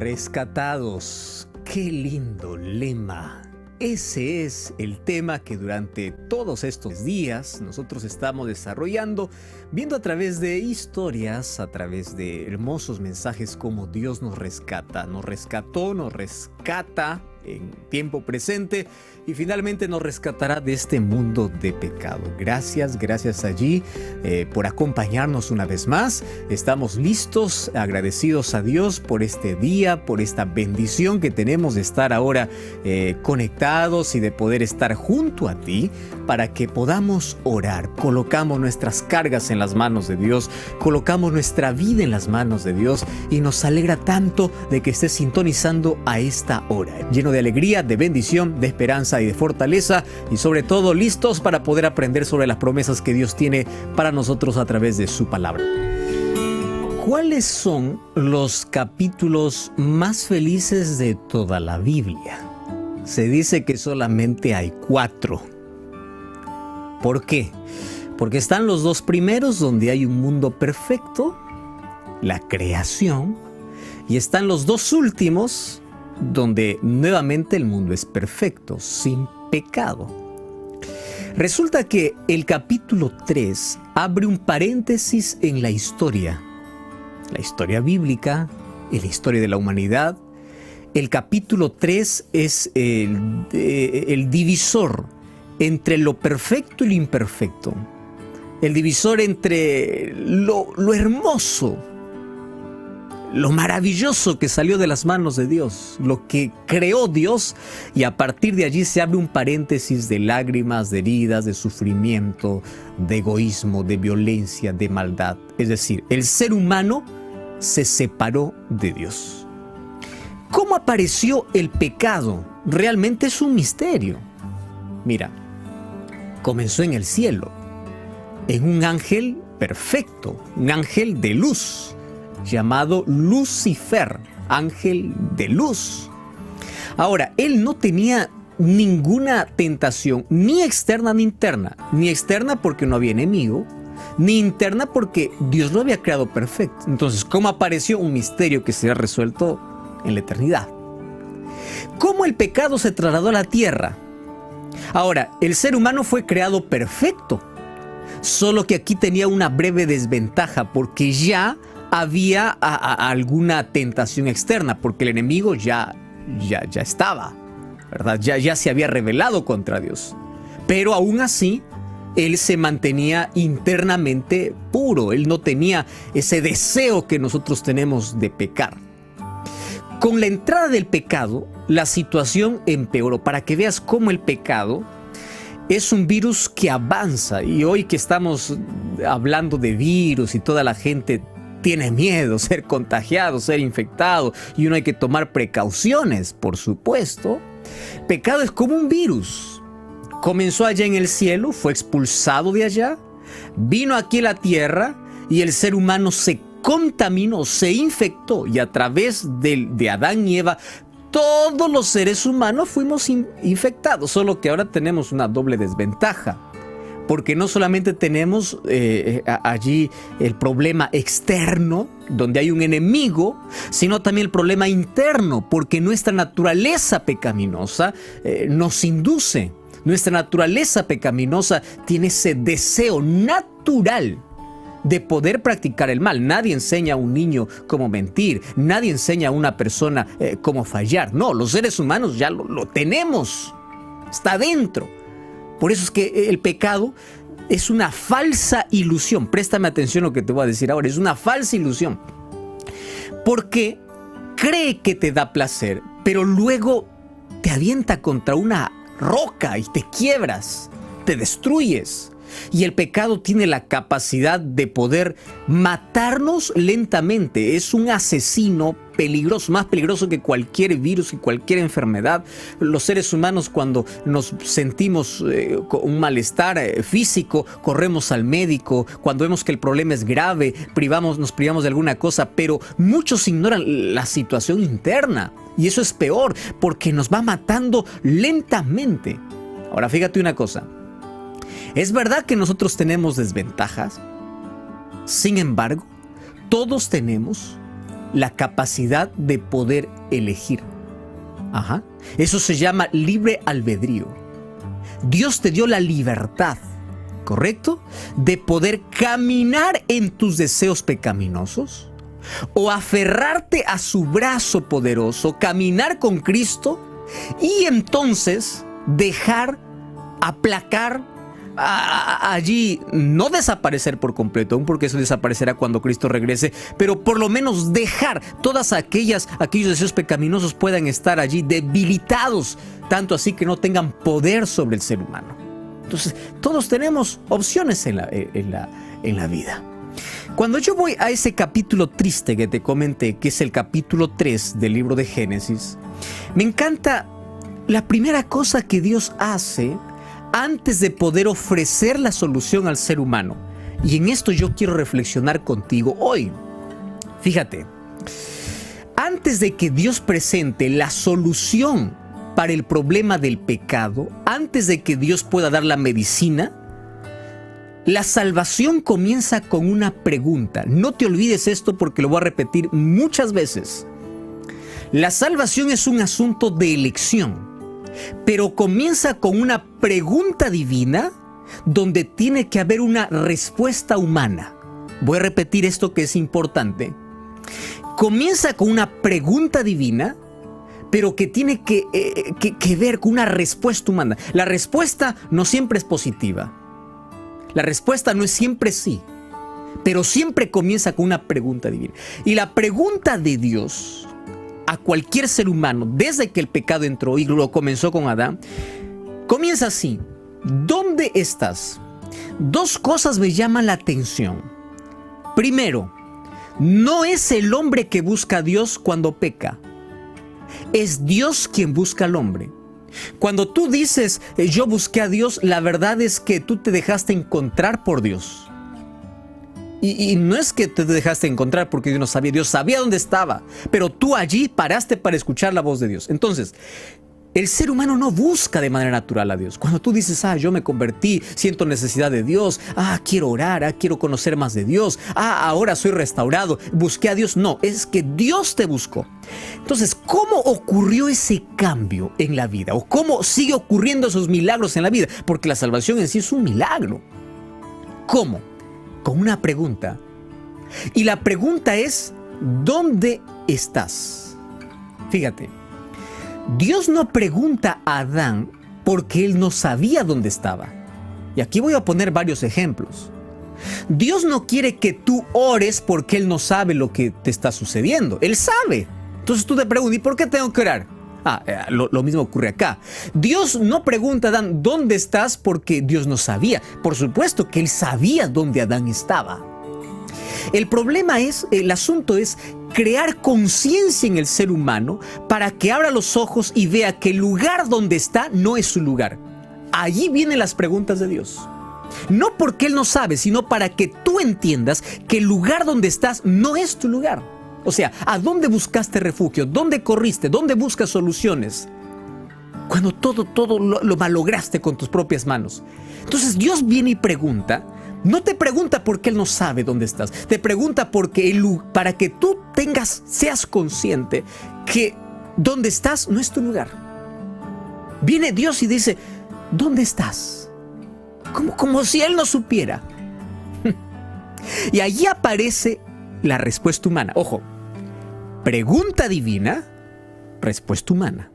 Rescatados. Qué lindo lema. Ese es el tema que durante todos estos días nosotros estamos desarrollando, viendo a través de historias, a través de hermosos mensajes como Dios nos rescata, nos rescató, nos rescata en tiempo presente y finalmente nos rescatará de este mundo de pecado. Gracias allí por acompañarnos una vez más. Estamos listos, agradecidos a Dios por este día, por esta bendición que tenemos de estar ahora conectados y de poder estar junto a ti para que podamos orar. Colocamos nuestras cargas en las manos de Dios, colocamos nuestra vida en las manos de Dios y nos alegra tanto de que estés sintonizando a esta hora, lleno de alegría, de bendición, de esperanza y de fortaleza y sobre todo listos para poder aprender sobre las promesas que Dios tiene para nosotros a través de su palabra. ¿Cuáles son los capítulos más felices de toda la Biblia? Se dice que solamente hay 4. ¿Por qué? Porque están los 2 primeros donde hay un mundo perfecto, la creación, y están los 2 últimos donde nuevamente el mundo es perfecto, sin pecado. Resulta que el capítulo 3 abre un paréntesis en la historia bíblica, en la historia de la humanidad. El capítulo 3 es el divisor entre lo perfecto y lo imperfecto, el divisor entre lo hermoso, lo maravilloso que salió de las manos de Dios, lo que creó Dios, y a partir de allí se abre un paréntesis de lágrimas, de heridas, de sufrimiento, de egoísmo, de violencia, de maldad. Es decir, el ser humano se separó de Dios. ¿Cómo apareció el pecado? Realmente es un misterio. Mira, comenzó en el cielo, en un ángel perfecto, un ángel de luz, llamado Lucifer, ángel de luz. Ahora, él no tenía ninguna tentación, ni externa ni interna. Ni externa porque no había enemigo, ni interna porque Dios lo había creado perfecto. Entonces, ¿cómo apareció? Un misterio que será resuelto en la eternidad. ¿Cómo el pecado se trasladó a la tierra? Ahora, el ser humano fue creado perfecto, solo que aquí tenía una breve desventaja porque ya había alguna tentación externa, porque el enemigo ya estaba, ¿verdad? Ya se había rebelado contra Dios. Pero aún así, él se mantenía internamente puro. Él no tenía ese deseo que nosotros tenemos de pecar. Con la entrada del pecado, la situación empeoró. Para que veas cómo el pecado es un virus que avanza. Y hoy que estamos hablando de virus y toda la gente tiene miedo, ser contagiado, ser infectado, y uno hay que tomar precauciones, por supuesto. Pecado es como un virus. Comenzó allá en el cielo, fue expulsado de allá, vino aquí a la tierra y el ser humano se contaminó, se infectó, y a través de Adán y Eva, todos los seres humanos fuimos infectados, solo que ahora tenemos una doble desventaja. Porque no solamente tenemos allí el problema externo, donde hay un enemigo, sino también el problema interno, porque nuestra naturaleza pecaminosa nos induce. Nuestra naturaleza pecaminosa tiene ese deseo natural de poder practicar el mal. Nadie enseña a un niño cómo mentir, nadie enseña a una persona cómo fallar. No, los seres humanos ya lo tenemos, está dentro. Por eso es que el pecado es una falsa ilusión. Préstame atención a lo que te voy a decir ahora. Es una falsa ilusión. Porque cree que te da placer, pero luego te avienta contra una roca y te quiebras, te destruyes. Y el pecado tiene la capacidad de poder matarnos lentamente. Es un asesino peligroso, más peligroso que cualquier virus y cualquier enfermedad. Los seres humanos, cuando nos sentimos un malestar físico, corremos al médico. Cuando vemos que el problema es grave, nos privamos de alguna cosa, pero muchos ignoran la situación interna. Y eso es peor, porque nos va matando lentamente. Ahora, fíjate una cosa. Es verdad que nosotros tenemos desventajas. Sin embargo, todos tenemos la capacidad de poder elegir. Eso se llama libre albedrío. Dios te dio la libertad, ¿correcto?, de poder caminar en tus deseos pecaminosos o aferrarte a su brazo poderoso, caminar con Cristo y entonces dejar, aplacar, allí no desaparecer por completo, aún porque eso desaparecerá cuando Cristo regrese, pero por lo menos dejar todas aquellos deseos pecaminosos puedan estar allí debilitados, tanto así que no tengan poder sobre el ser humano. Entonces, todos tenemos opciones en la vida. Cuando yo voy a ese capítulo triste que te comenté, que es el capítulo 3 del libro de Génesis, me encanta la primera cosa que Dios hace antes de poder ofrecer la solución al ser humano. Y en esto yo quiero reflexionar contigo hoy. Fíjate, antes de que Dios presente la solución para el problema del pecado, antes de que Dios pueda dar la medicina, la salvación comienza con una pregunta. No te olvides esto porque lo voy a repetir muchas veces. La salvación es un asunto de elección, pero comienza con una pregunta divina donde tiene que haber una respuesta humana. Voy a repetir esto que es importante. Comienza con una pregunta divina, pero que tiene que ver con una respuesta humana. La respuesta no siempre es positiva. La respuesta no es siempre sí, pero siempre comienza con una pregunta divina. Y la pregunta de Dios a cualquier ser humano, desde que el pecado entró y lo comenzó con Adán, comienza así: ¿dónde estás? Dos cosas me llaman la atención. Primero, no es el hombre que busca a Dios cuando peca, es Dios quien busca al hombre. Cuando tú dices yo busqué a Dios, la verdad es que tú te dejaste encontrar por Dios. Y no es que te dejaste encontrar porque Dios sabía dónde estaba, pero tú allí paraste para escuchar la voz de Dios. Entonces, el ser humano no busca de manera natural a Dios. Cuando tú dices, yo me convertí, siento necesidad de Dios, quiero orar, quiero conocer más de Dios, ahora soy restaurado, busqué a Dios. No, es que Dios te buscó. Entonces, ¿cómo ocurrió ese cambio en la vida? ¿O cómo sigue ocurriendo esos milagros en la vida? Porque la salvación en sí es un milagro. ¿Cómo? Con una pregunta. Y la pregunta es, ¿dónde estás? Fíjate, Dios no pregunta a Adán porque él no sabía dónde estaba. Y aquí voy a poner varios ejemplos. Dios no quiere que tú ores porque él no sabe lo que te está sucediendo. Él sabe. Entonces tú te preguntas, ¿y por qué tengo que orar? Lo mismo ocurre acá. Dios no pregunta a Adán, ¿dónde estás? Porque Dios no sabía. Por supuesto que él sabía dónde Adán estaba. El asunto es crear conciencia en el ser humano para que abra los ojos y vea que el lugar donde está no es su lugar. Allí vienen las preguntas de Dios. No porque él no sabe, sino para que tú entiendas que el lugar donde estás no es tu lugar. O sea, ¿a dónde buscaste refugio? ¿Dónde corriste? ¿Dónde buscas soluciones? Cuando todo lo malograste con tus propias manos. Entonces Dios viene y pregunta. No te pregunta porque Él no sabe dónde estás. Te pregunta para que tú seas consciente que donde estás no es tu lugar. Viene Dios y dice, ¿dónde estás? Como si Él no supiera. Y allí aparece la respuesta humana. Ojo, pregunta divina, respuesta humana.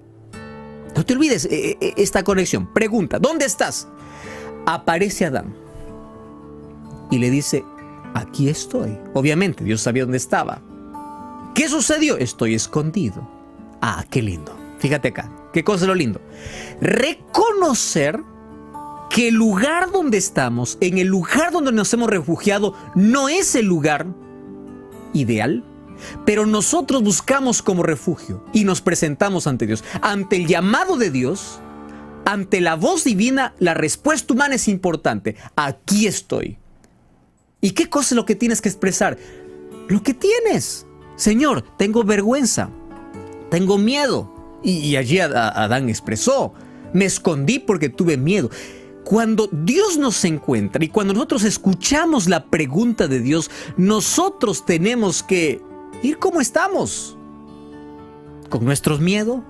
No te olvides esta conexión. Pregunta, ¿dónde estás? Aparece Adán y le dice, aquí estoy. Obviamente, Dios sabía dónde estaba. ¿Qué sucedió? Estoy escondido. Qué lindo. Fíjate acá, qué cosa es lo lindo. Reconocer que el lugar donde estamos, en el lugar donde nos hemos refugiado, no es el lugar ideal, pero nosotros buscamos como refugio y nos presentamos ante Dios. Ante el llamado de Dios, ante la voz divina, la respuesta humana es importante. Aquí estoy. ¿Y qué cosa es lo que tienes que expresar? Lo que tienes. Señor, tengo vergüenza, tengo miedo. Y allí Adán expresó, me escondí porque tuve miedo. Cuando Dios nos encuentra y cuando nosotros escuchamos la pregunta de Dios, nosotros tenemos que ir como estamos, con nuestros miedos,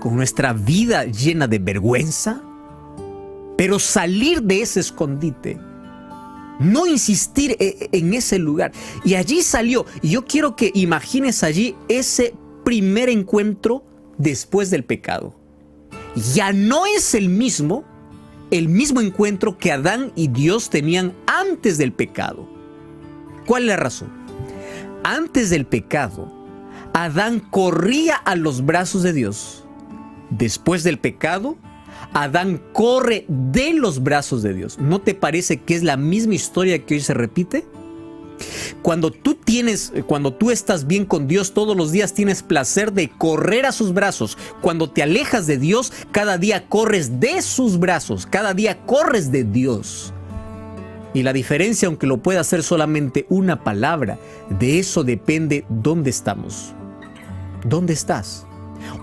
con nuestra vida llena de vergüenza, pero salir de ese escondite, no insistir en ese lugar. Y allí salió, y yo quiero que imagines allí ese primer encuentro después del pecado. Ya no es el mismo encuentro que Adán y Dios tenían antes del pecado. ¿Cuál es la razón? Antes del pecado, Adán corría a los brazos de Dios. Después del pecado, Adán corre de los brazos de Dios. ¿No te parece que es la misma historia que hoy se repite? Cuando tú estás bien con Dios, todos los días tienes placer de correr a sus brazos. Cuando te alejas de Dios, cada día corres de sus brazos, cada día corres de Dios. Y la diferencia, aunque lo pueda hacer solamente una palabra, de eso depende dónde estamos. ¿Dónde estás?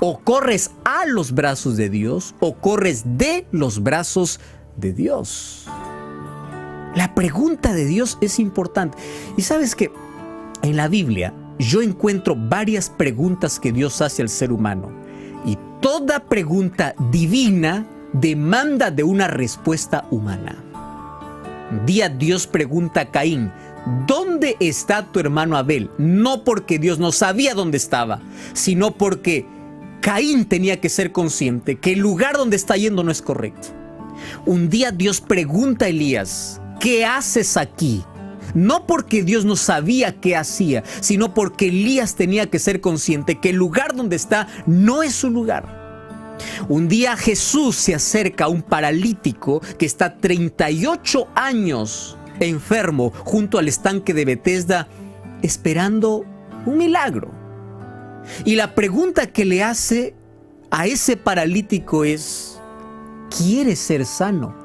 O corres a los brazos de Dios o corres de los brazos de Dios. La pregunta de Dios es importante. Y sabes que en la Biblia yo encuentro varias preguntas que Dios hace al ser humano. Y toda pregunta divina demanda de una respuesta humana. Un día Dios pregunta a Caín: ¿dónde está tu hermano Abel? No porque Dios no sabía dónde estaba, sino porque Caín tenía que ser consciente que el lugar donde está yendo no es correcto. Un día Dios pregunta a Elías: ¿qué haces aquí? No porque Dios no sabía qué hacía, sino porque Elías tenía que ser consciente que el lugar donde está no es su lugar. Un día Jesús se acerca a un paralítico que está 38 años enfermo junto al estanque de Betesda, esperando un milagro. Y la pregunta que le hace a ese paralítico es: ¿quieres ser sano?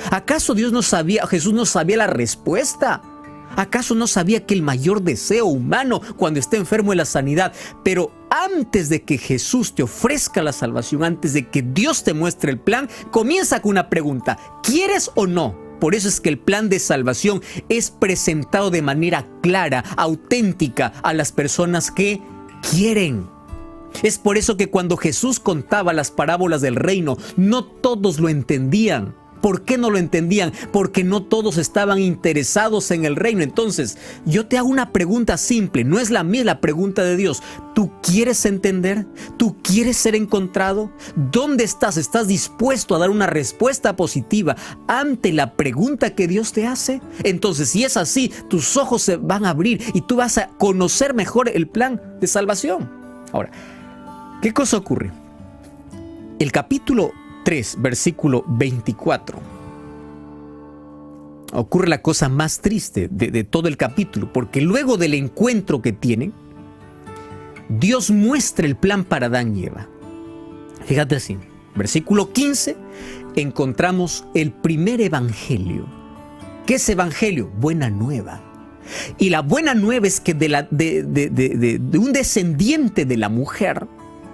¿Acaso Jesús no sabía la respuesta? ¿Acaso no sabía que el mayor deseo humano cuando está enfermo es la sanidad? Pero antes de que Jesús te ofrezca la salvación, antes de que Dios te muestre el plan, comienza con una pregunta: ¿quieres o no? Por eso es que el plan de salvación es presentado de manera clara, auténtica a las personas que quieren. Es por eso que cuando Jesús contaba las parábolas del reino, no todos lo entendían. ¿Por qué no lo entendían? Porque no todos estaban interesados en el reino. Entonces, yo te hago una pregunta simple, no es la misma pregunta de Dios. ¿Tú quieres entender? ¿Tú quieres ser encontrado? ¿Dónde estás? ¿Estás dispuesto a dar una respuesta positiva ante la pregunta que Dios te hace? Entonces, si es así, tus ojos se van a abrir y tú vas a conocer mejor el plan de salvación. Ahora, ¿qué cosa ocurre? El capítulo 3, versículo 24. Ocurre la cosa más triste de todo el capítulo, porque luego del encuentro que tienen, Dios muestra el plan para Adán y Eva. Fíjate así, versículo 15, encontramos el primer evangelio. ¿Qué es evangelio? Buena nueva. Y la buena nueva es que de un descendiente de la mujer,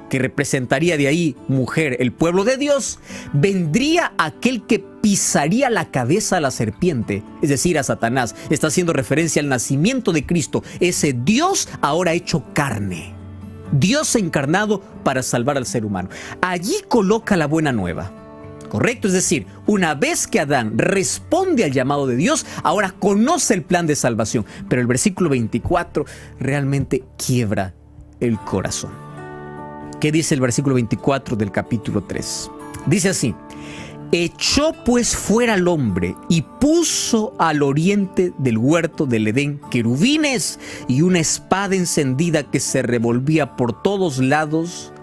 que representaría de ahí, mujer, el pueblo de Dios, vendría aquel que pisaría la cabeza a la serpiente, es decir, a Satanás. Está haciendo referencia al nacimiento de Cristo, ese Dios ahora hecho carne, Dios encarnado para salvar al ser humano. Allí coloca la buena nueva, ¿correcto? Es decir, una vez que Adán responde al llamado de Dios, ahora conoce el plan de salvación. Pero el versículo 24 realmente quiebra el corazón. ¿Qué dice el versículo 24 del capítulo 3? Dice así: echó pues fuera al hombre y puso al oriente del huerto del Edén querubines y una espada encendida que se revolvía por todos lados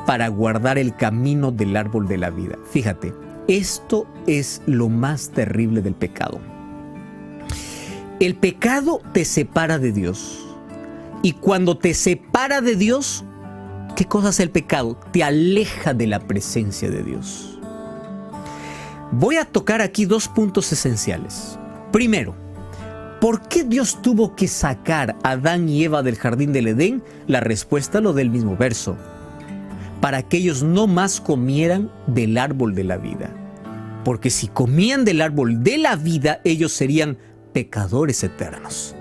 para guardar el camino del árbol de la vida. Fíjate, esto es lo más terrible del pecado. El pecado te separa de Dios. Y cuando te separa de Dios, ¿qué cosa es el pecado? Te aleja de la presencia de Dios. Voy a tocar aquí dos puntos esenciales. Primero, ¿por qué Dios tuvo que sacar a Adán y Eva del jardín del Edén? La respuesta lo del mismo verso: para que ellos no más comieran del árbol de la vida. Porque si comían del árbol de la vida, ellos serían pecadores eternos.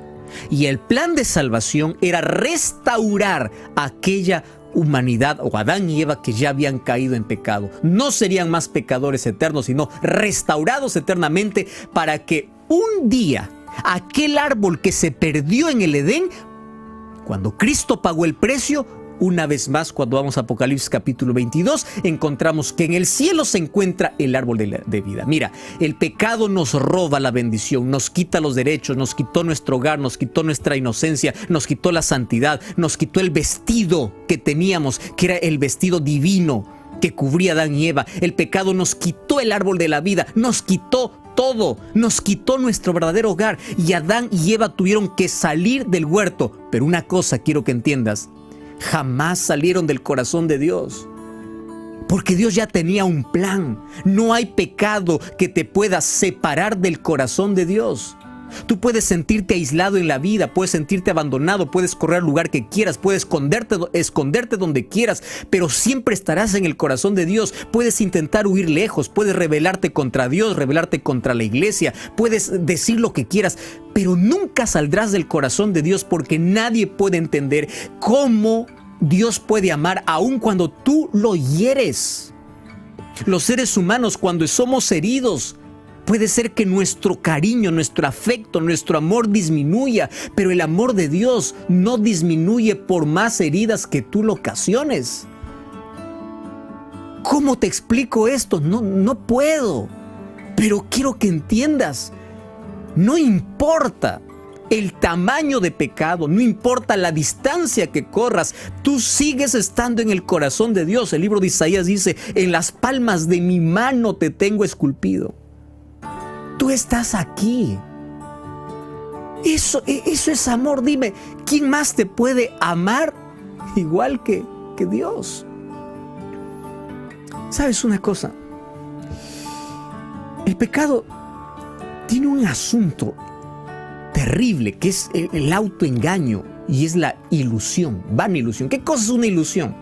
Y el plan de salvación era restaurar aquella humanidad, o Adán y Eva, que ya habían caído en pecado. No serían más pecadores eternos, sino restaurados eternamente, para que un día aquel árbol que se perdió en el Edén, cuando Cristo pagó el precio, una vez más, cuando vamos a Apocalipsis capítulo 22, encontramos que en el cielo se encuentra el árbol de vida. Mira, el pecado nos roba la bendición, nos quita los derechos, nos quitó nuestro hogar, nos quitó nuestra inocencia, nos quitó la santidad, nos quitó el vestido que teníamos, que era el vestido divino que cubría a Adán y Eva. El pecado nos quitó el árbol de la vida, nos quitó todo, nos quitó nuestro verdadero hogar, y Adán y Eva tuvieron que salir del huerto. Pero una cosa quiero que entiendas: jamás salieron del corazón de Dios, porque Dios ya tenía un plan. No hay pecado que te pueda separar del corazón de Dios. Tú puedes sentirte aislado en la vida, puedes sentirte abandonado, puedes correr al lugar que quieras, puedes esconderte donde quieras, pero siempre estarás en el corazón de Dios. Puedes intentar huir lejos, puedes rebelarte contra Dios, rebelarte contra la iglesia, puedes decir lo que quieras, pero nunca saldrás del corazón de Dios, porque nadie puede entender cómo Dios puede amar aun cuando tú lo hieres. Los seres humanos, cuando somos heridos, puede ser que nuestro cariño, nuestro afecto, nuestro amor disminuya, pero el amor de Dios no disminuye por más heridas que tú le ocasiones. ¿Cómo te explico esto? No puedo, pero quiero que entiendas. No importa el tamaño de pecado, no importa la distancia que corras, tú sigues estando en el corazón de Dios. El libro de Isaías dice: en las palmas de mi mano te tengo esculpido. Tú estás aquí. Eso es amor. Dime, ¿quién más te puede amar igual que Dios? ¿Sabes una cosa? El pecado tiene un asunto terrible, que es el autoengaño, y es la ilusión, vana ilusión. ¿Qué cosa es una ilusión?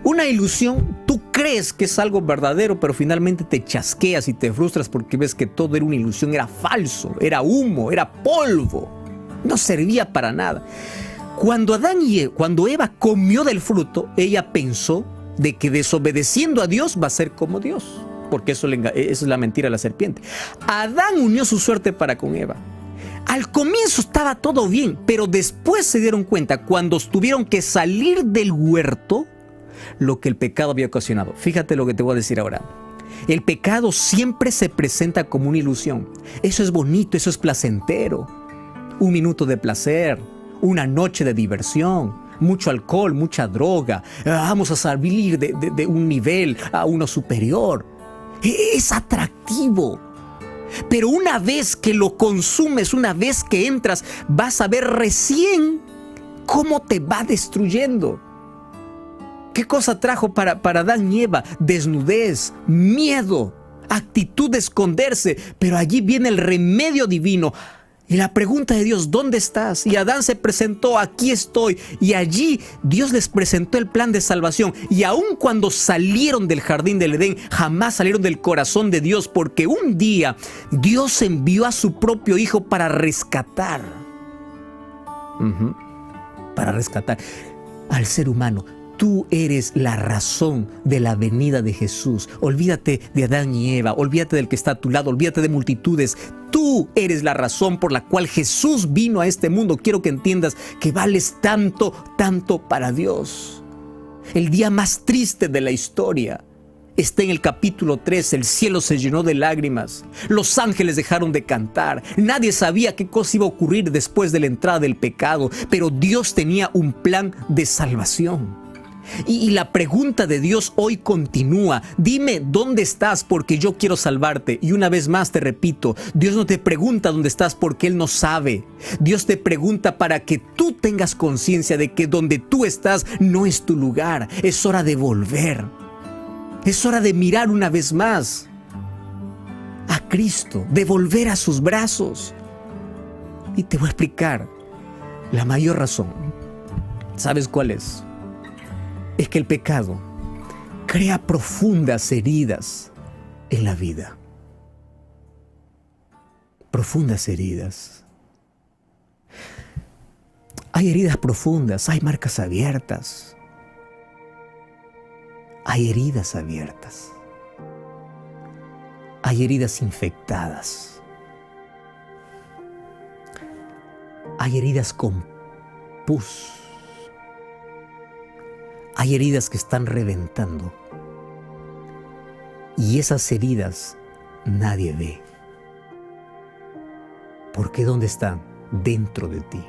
Una ilusión, tú crees que es algo verdadero, pero finalmente te chasqueas y te frustras porque ves que todo era una ilusión, era falso, era humo, era polvo, no servía para nada. Cuando Eva comió del fruto, ella pensó de que desobedeciendo a Dios va a ser como Dios, porque eso es la mentira de la serpiente. Adán unió su suerte para con Eva. Al comienzo estaba todo bien, pero después se dieron cuenta, cuando tuvieron que salir del huerto, lo que el pecado había ocasionado. Fíjate lo que te voy a decir ahora. El pecado siempre se presenta como una ilusión. Eso es bonito, eso es placentero. Un minuto de placer, una noche de diversión, mucho alcohol, mucha droga. Vamos a salir de un nivel a uno superior. Es atractivo. Pero una vez que lo consumes, una vez que entras, vas a ver recién cómo te va destruyendo. ¿Qué cosa trajo para Adán y Eva? Desnudez, miedo, actitud de esconderse. Pero allí viene el remedio divino. Y la pregunta de Dios: ¿dónde estás? Y Adán se presentó: aquí estoy. Y allí Dios les presentó el plan de salvación. Y aun cuando salieron del jardín del Edén, jamás salieron del corazón de Dios, porque un día Dios envió a su propio Hijo para rescatar. Para rescatar al ser humano. Tú eres la razón de la venida de Jesús. Olvídate de Adán y Eva, olvídate del que está a tu lado, olvídate de multitudes. Tú eres la razón por la cual Jesús vino a este mundo. Quiero que entiendas que vales tanto, tanto para Dios. El día más triste de la historia está en el capítulo 3. El cielo se llenó de lágrimas. Los ángeles dejaron de cantar. Nadie sabía qué cosa iba a ocurrir después de la entrada del pecado, pero Dios tenía un plan de salvación. Y la pregunta de Dios hoy continúa: dime dónde estás, porque yo quiero salvarte. Y una vez más te repito, Dios no te pregunta dónde estás porque Él no sabe. Dios te pregunta para que tú tengas conciencia de que donde tú estás no es tu lugar. Es hora de volver. Es hora de mirar una vez más a Cristo, de volver a sus brazos. Y te voy a explicar la mayor razón. ¿Sabes cuál es? Es que el pecado crea profundas heridas en la vida. Profundas heridas. Hay heridas profundas, hay marcas abiertas. Hay heridas abiertas. Hay heridas infectadas. Hay heridas con pus. Hay heridas que están reventando. Y esas heridas nadie ve. Porque ¿dónde están? Dentro de ti.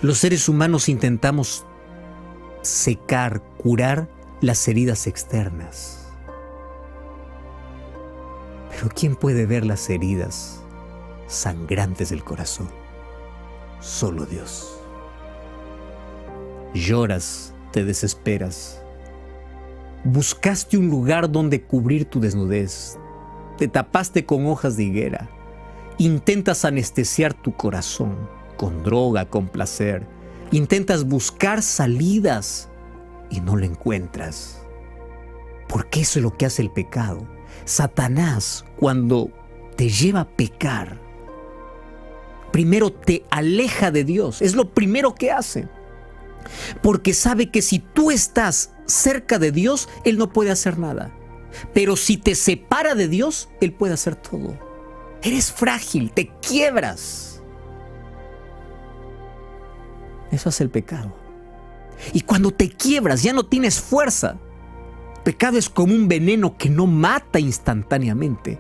Los seres humanos intentamos secar, curar las heridas externas. Pero ¿quién puede ver las heridas sangrantes del corazón? Solo Dios. Lloras, te desesperas. Buscaste un lugar donde cubrir tu desnudez. Te tapaste con hojas de higuera. Intentas anestesiar tu corazón con droga, con placer. Intentas buscar salidas y no lo encuentras. Porque eso es lo que hace el pecado. Satanás, cuando te lleva a pecar, primero te aleja de Dios. Es lo primero que hace. Porque sabe que si tú estás cerca de Dios, Él no puede hacer nada. Pero si te separa de Dios, Él puede hacer todo. Eres frágil, te quiebras. Eso hace el pecado. Y cuando te quiebras, ya no tienes fuerza. Pecado es como un veneno que no mata instantáneamente.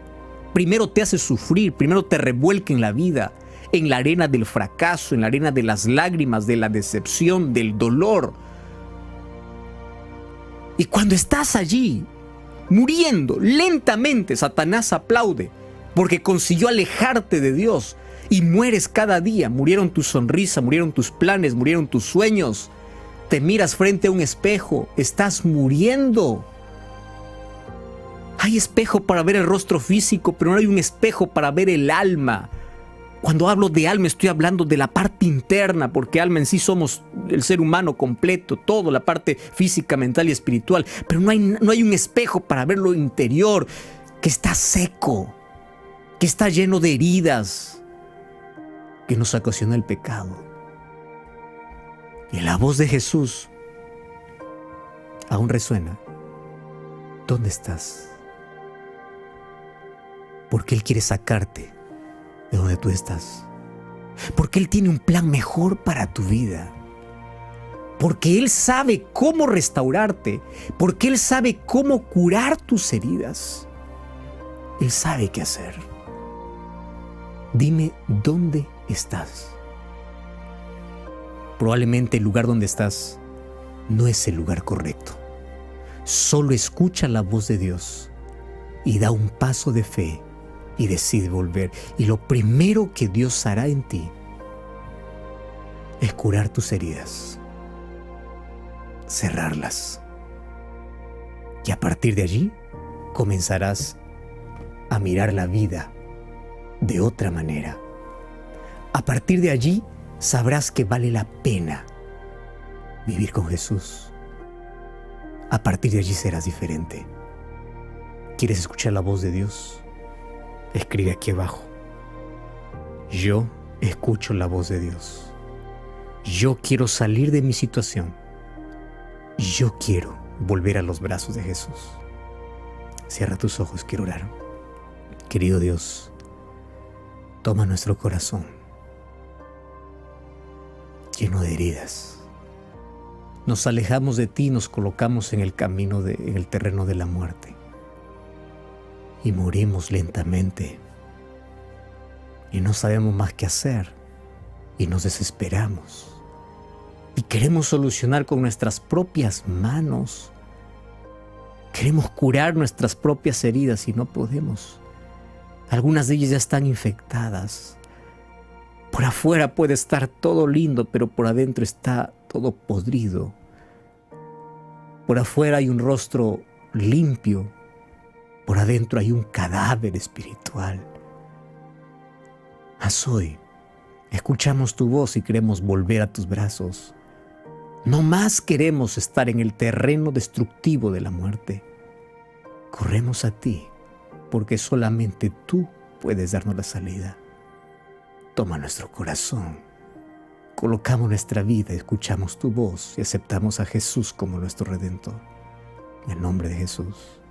Primero te hace sufrir, primero te revuelca en la vida, en la arena del fracaso, en la arena de las lágrimas, de la decepción, del dolor. Y cuando estás allí, muriendo lentamente, Satanás aplaude porque consiguió alejarte de Dios y mueres cada día. Murieron tu sonrisa, murieron tus planes, murieron tus sueños. Te miras frente a un espejo, estás muriendo. Hay espejo para ver el rostro físico, pero no hay un espejo para ver el alma. Cuando hablo de alma estoy hablando de la parte interna, porque alma en sí somos el ser humano completo, todo, la parte física, mental y espiritual. Pero no hay un espejo para ver lo interior, que está seco, que está lleno de heridas, que nos ocasiona el pecado. Y la voz de Jesús aún resuena. ¿Dónde estás? Porque Él quiere sacarte de donde tú estás. Porque Él tiene un plan mejor para tu vida. Porque Él sabe cómo restaurarte. Porque Él sabe cómo curar tus heridas. Él sabe qué hacer. Dime dónde estás. Probablemente el lugar donde estás no es el lugar correcto. Solo escucha la voz de Dios y da un paso de fe y decide volver. Y lo primero que Dios hará en ti es curar tus heridas, cerrarlas. Y a partir de allí comenzarás a mirar la vida de otra manera. A partir de allí sabrás que vale la pena vivir con Jesús. A partir de allí serás diferente. ¿Quieres escuchar la voz de Dios? Escribe aquí abajo: yo escucho la voz de Dios. Yo quiero salir de mi situación. Yo quiero volver a los brazos de Jesús. Cierra tus ojos, quiero orar. Querido Dios, toma nuestro corazón lleno de heridas. Nos alejamos de ti y nos colocamos en el camino, en el terreno de la muerte. Y morimos lentamente. Y no sabemos más qué hacer. Y nos desesperamos. Y queremos solucionar con nuestras propias manos. Queremos curar nuestras propias heridas y no podemos. Algunas de ellas ya están infectadas. Por afuera puede estar todo lindo, pero por adentro está todo podrido. Por afuera hay un rostro limpio. Por adentro hay un cadáver espiritual. Mas hoy escuchamos tu voz y queremos volver a tus brazos. No más queremos estar en el terreno destructivo de la muerte. Corremos a ti, porque solamente tú puedes darnos la salida. Toma nuestro corazón, colocamos nuestra vida, escuchamos tu voz y aceptamos a Jesús como nuestro Redentor. En el nombre de Jesús.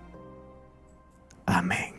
Amén.